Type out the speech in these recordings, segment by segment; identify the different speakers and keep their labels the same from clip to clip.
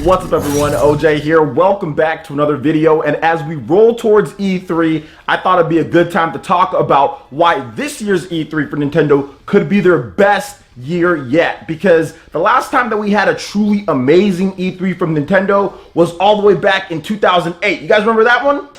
Speaker 1: What's up everyone, OJ here. Welcome back to another video, and as we roll towards E3, I thought it'd be a good time to talk about why this year's E3 for Nintendo could be their best year yet, because the last time that we had a truly amazing E3 from Nintendo was all the way back in 2008. You guys remember that one?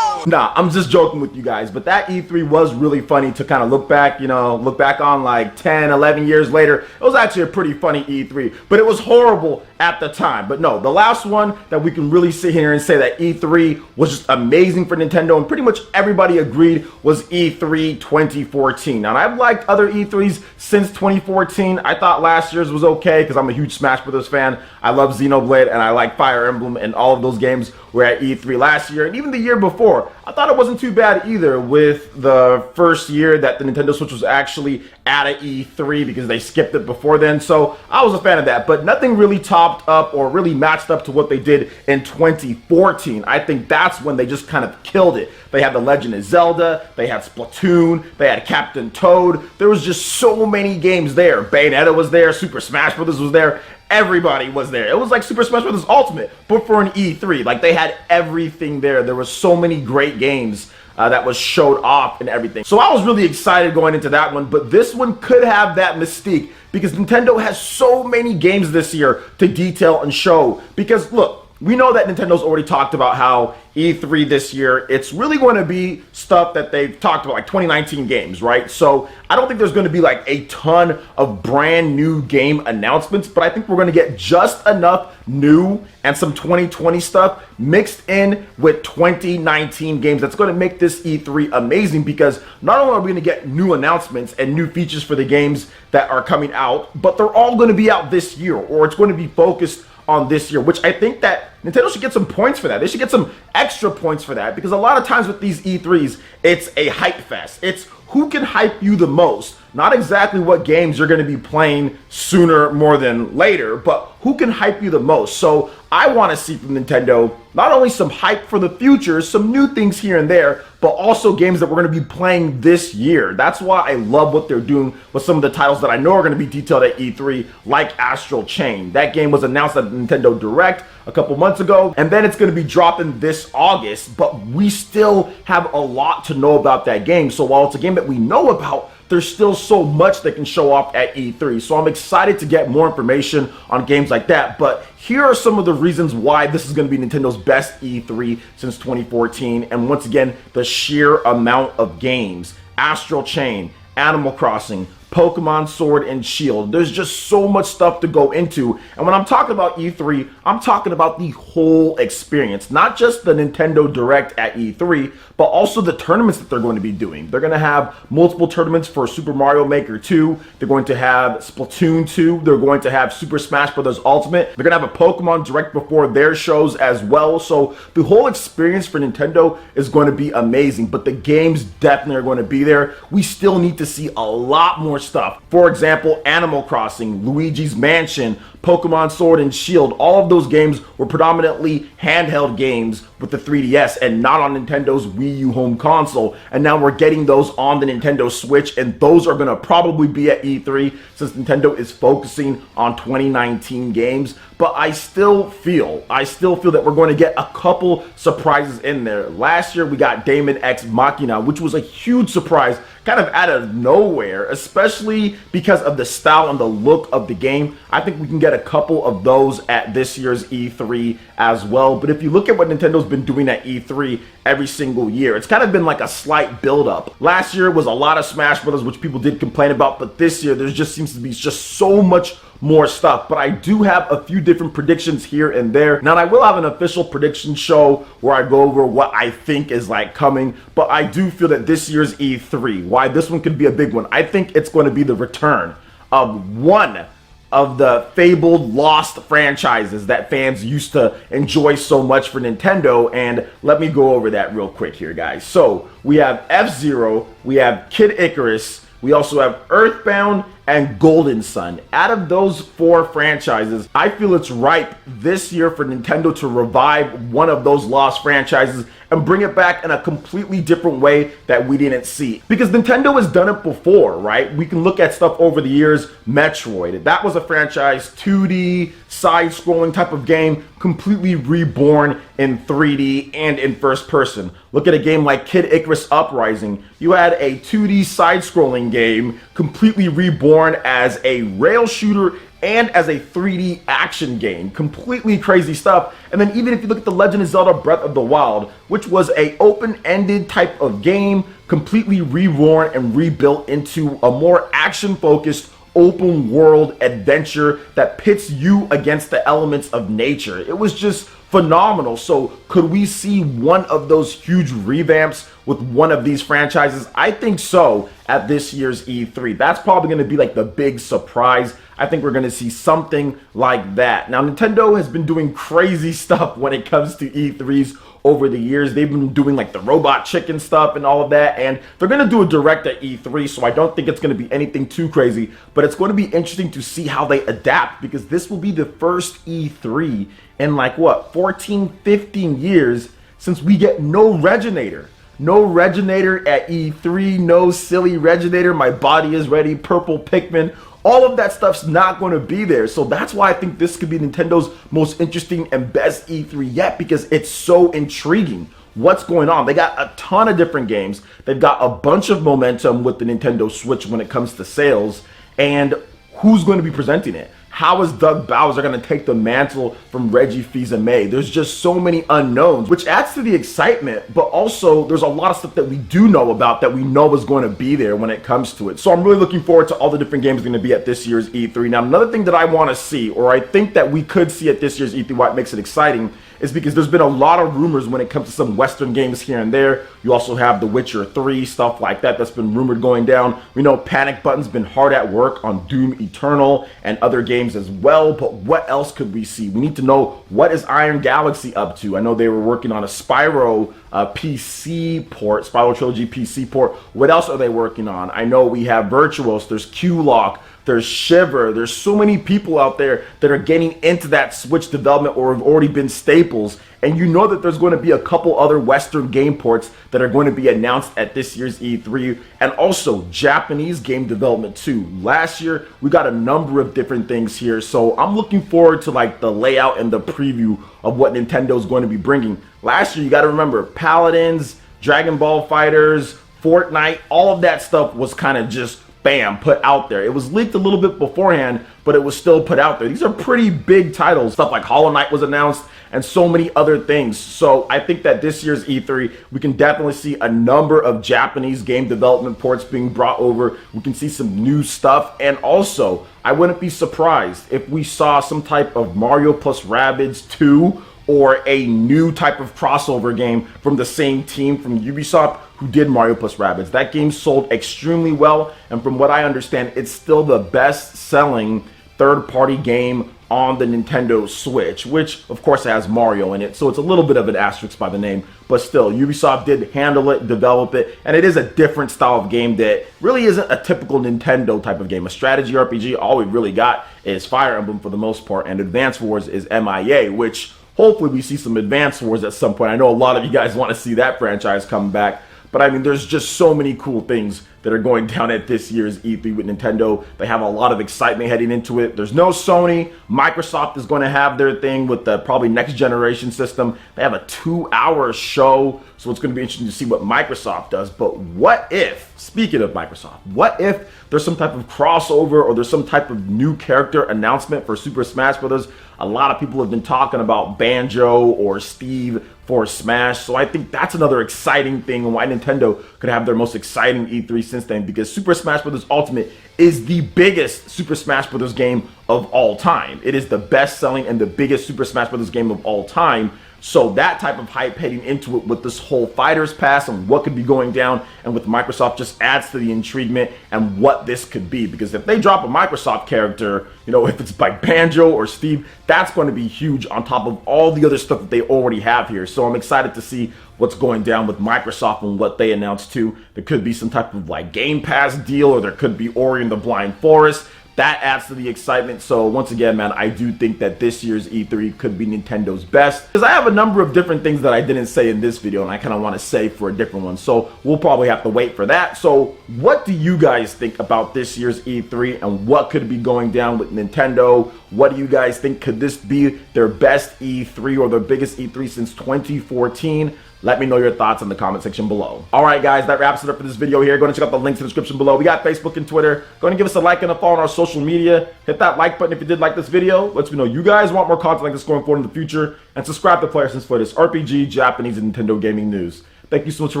Speaker 1: Nah, I'm just joking with you guys, but that E3 was really funny to kind of look back, look back on like 10, 11 years later. It was actually a pretty funny E3, but it was horrible at the time. But no, the last one that we can really sit here and say that E3 was just amazing for Nintendo, and pretty much everybody agreed, was E3 2014. Now, I've liked other E3s since 2014. I thought last year's was okay because I'm a huge Smash Brothers fan. I love Xenoblade and I like Fire Emblem, and all of those games were at E3 last year, and even the year before. I thought it wasn't too bad either, with the first year that the Nintendo Switch was actually at a E3 because they skipped it before then. So I was a fan of that, but nothing really topped up or really matched up to what they did in 2014. I think that's when they just kind of killed it. They had The Legend of Zelda, they had Splatoon, they had Captain Toad. There was just so many games there. Bayonetta was there, Super Smash Brothers was there. Everybody was there. It was like Super Smash Bros. Ultimate, but for an E3. Like, they had everything there. There was so many great games that was showed off and everything. So I was really excited going into that one, but this one could have that mystique because Nintendo has so many games this year to detail and show. Because look, we know that Nintendo's already talked about how E3 this year, it's really going to be stuff that they've talked about, like 2019 games, right? So I don't think there's going to be like a ton of brand new game announcements, but I think we're going to get just enough new and some 2020 stuff mixed in with 2019 games that's going to make this E3 amazing, because not only are we going to get new announcements and new features for the games that are coming out, but they're all going to be out this year, or it's going to be focused on this year, which I think that Nintendo should get some points for that. They should get some extra points for that, because a lot of times with these E3s, it's a hype fest. It's who can hype you the most. Not exactly what games you're going to be playing sooner more than later, but who can hype you the most. So I want to see from Nintendo not only some hype for the future, some new things here and there, but also games that we're going to be playing this year. That's why I love what they're doing with some of the titles that I know are going to be detailed at E3, like Astral Chain. That game was announced at Nintendo Direct a couple months ago, and then it's going to be dropping this August, but we still have a lot to know about that game. So while it's a game that we know about, there's still so much they can show off at E3. So I'm excited to get more information on games like that. But here are some of the reasons why this is going to be Nintendo's best E3 since 2014. And once again, the sheer amount of games. Astral Chain, Animal Crossing, Pokemon Sword and Shield. There's just so much stuff to go into. And when I'm talking about E3, I'm talking about the whole experience, not just the Nintendo Direct at E3, but also the tournaments that they're going to be doing. They're going to have multiple tournaments for Super Mario Maker 2. They're going to have Splatoon 2. They're going to have Super Smash Bros. Ultimate. They're going to have a Pokemon Direct before their shows as well. So the whole experience for Nintendo is going to be amazing, but the games definitely are going to be there. We still need to see a lot more stuff. For example, Animal Crossing, Luigi's Mansion, Pokemon Sword and Shield. All of those games were predominantly handheld games with the 3DS and not on Nintendo's Wii U home console. And now we're getting those on the Nintendo Switch, and those are going to probably be at E3 since Nintendo is focusing on 2019 games. But I still feel that we're going to get a couple surprises in there. Last year we got Daemon X Machina, which was a huge surprise, kind of out of nowhere, especially because of the style and the look of the game. I think we can get a couple of those at this year's E3 as well. But if you look at what Nintendo's been doing at E3 every single year, it's kind of been like a slight build-up. Last year was a lot of Smash Brothers, which people did complain about, but this year there just seems to be just so much more stuff. But I do have a few different predictions here and there. Now, I will have an official prediction show where I go over what I think is like coming, but I do feel that this year's E3, why this one could be a big one, I think it's going to be the return of one of the fabled lost franchises that fans used to enjoy so much for Nintendo. And let me go over that real quick here, guys. So we have F-Zero, we have Kid Icarus, we also have Earthbound, and Golden Sun. Out of those 4 franchises, I feel it's ripe this year for Nintendo to revive one of those lost franchises and bring it back in a completely different way that we didn't see. Because Nintendo has done it before, right? We can look at stuff over the years. Metroid, that was a franchise, 2D, side-scrolling type of game, completely reborn in 3D and in first person. Look at a game like Kid Icarus Uprising. You had a 2D side-scrolling game completely reborn as a rail shooter and as a 3D action game. Completely crazy stuff. And then even if you look at The Legend of Zelda Breath of the Wild, which was a open-ended type of game, completely reborn and rebuilt into a more action-focused open world adventure that pits you against the elements of nature. It was just phenomenal. So could we see one of those huge revamps with one of these franchises? I think so at this year's E3. That's probably going to be like the big surprise. I think we're going to see something like that. Now, Nintendo has been doing crazy stuff when it comes to E3s over the years. They've been doing like the robot chicken stuff and all of that, and they're going to do a direct at E3, so I don't think it's going to be anything too crazy, but it's going to be interesting to see how they adapt, because this will be the first E3 in like what, 14, 15 years since we get no Reginator. No Reginator at E3, no silly Reginator, my body is ready, purple Pikmin. All of that stuff's not going to be there. So that's why I think this could be Nintendo's most interesting and best E3 yet, because it's so intriguing. What's going on? They got a ton of different games. They've got a bunch of momentum with the Nintendo Switch when it comes to sales. And who's going to be presenting it? How is Doug Bowser going to take the mantle from Reggie Fils-Aimé? There's just so many unknowns, which adds to the excitement, but also there's a lot of stuff that we do know about that we know is going to be there when it comes to it. So I'm really looking forward to all the different games going to be at this year's E3. Now, another thing that I want to see, or I think that we could see at this year's E3, why it makes it exciting, is because there's been a lot of rumors when it comes to some Western games here and there. You also have The Witcher 3, stuff like that that's been rumored going down. We know Panic Button's been hard at work on Doom Eternal and other games as well, but what else could we see? We need to know, what is Iron Galaxy up to? I know they were working on a Spyro PC port, Spyro Trilogy PC port. What else are they working on? I know we have Virtuos, there's Q-Lock, there's Shiver. There's so many people out there that are getting into that Switch development or have already been staples. And you know that there's going to be a couple other Western game ports that are going to be announced at this year's E3. And also Japanese game development too. Last year, we got a number of different things here. So I'm looking forward to like the layout and the preview of what Nintendo's going to be bringing. Last year, you got to remember, Paladins, Dragon Ball Fighters, Fortnite, all of that stuff was kind of just bam, put out there. It was leaked a little bit beforehand, but it was still put out there. These are pretty big titles. Stuff like Hollow Knight was announced and so many other things. So I think that this year's E3, we can definitely see a number of Japanese game development ports being brought over. We can see some new stuff. And also, I wouldn't be surprised if we saw some type of Mario plus Rabbids 2 or a new type of crossover game from the same team from Ubisoft who did Mario plus Rabbids. That game sold extremely well, and from what I understand, it's still the best-selling third-party game on the Nintendo Switch, which of course has Mario in it, so it's a little bit of an asterisk by the name, but still, Ubisoft did handle it, develop it, and it is a different style of game that really isn't a typical Nintendo type of game. A strategy RPG, all we really got is Fire Emblem for the most part, and Advance Wars is MIA, which hopefully we see some Advance Wars at some point. I know a lot of you guys want to see that franchise come back. But I mean, there's just so many cool things that are going down at this year's E3 with Nintendo. They have a lot of excitement heading into it. There's no Sony. Microsoft is going to have their thing with the probably next generation system. They have a 2-hour show, so it's going to be interesting to see what Microsoft does. But what if, speaking of Microsoft, what if there's some type of crossover or there's some type of new character announcement for Super Smash Bros.? A lot of people have been talking about Banjo or Steve for Smash, so I think that's another exciting thing and why Nintendo could have their most exciting E3 since then, because Super Smash Bros. Ultimate is the biggest Super Smash Bros. Game of all time. It is the best-selling and the biggest Super Smash Bros. Game of all time. So that type of hype heading into it with this whole Fighters Pass and what could be going down and with Microsoft just adds to the intriguement and what this could be. Because if they drop a Microsoft character, you know, if it's like Banjo or Steve, that's going to be huge on top of all the other stuff that they already have here. So I'm excited to see what's going down with Microsoft and what they announced too. There could be some type of like Game Pass deal, or there could be Ori and the Blind Forest. That adds to the excitement. So once again, man, I do think that this year's E3 could be Nintendo's best, because I have a number of different things that I didn't say in this video and I kind of want to say for a different one. So we'll probably have to wait for that. So what do you guys think about this year's E3 and what could be going down with Nintendo? What do you guys think? Could this be their best E3 or their biggest E3 since 2014? Let me know your thoughts in the comment section below. All right, guys, that wraps it up for this video here. Go and check out the links in the description below. We got Facebook and Twitter. Go and give us a like and a follow on our social media. Hit that like button if you did like this video. Let me know you guys want more content like this going forward in the future. And subscribe to PlayerEssence for this RPG, Japanese, and Nintendo gaming news. Thank you so much for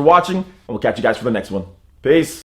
Speaker 1: watching, and we'll catch you guys for the next one. Peace.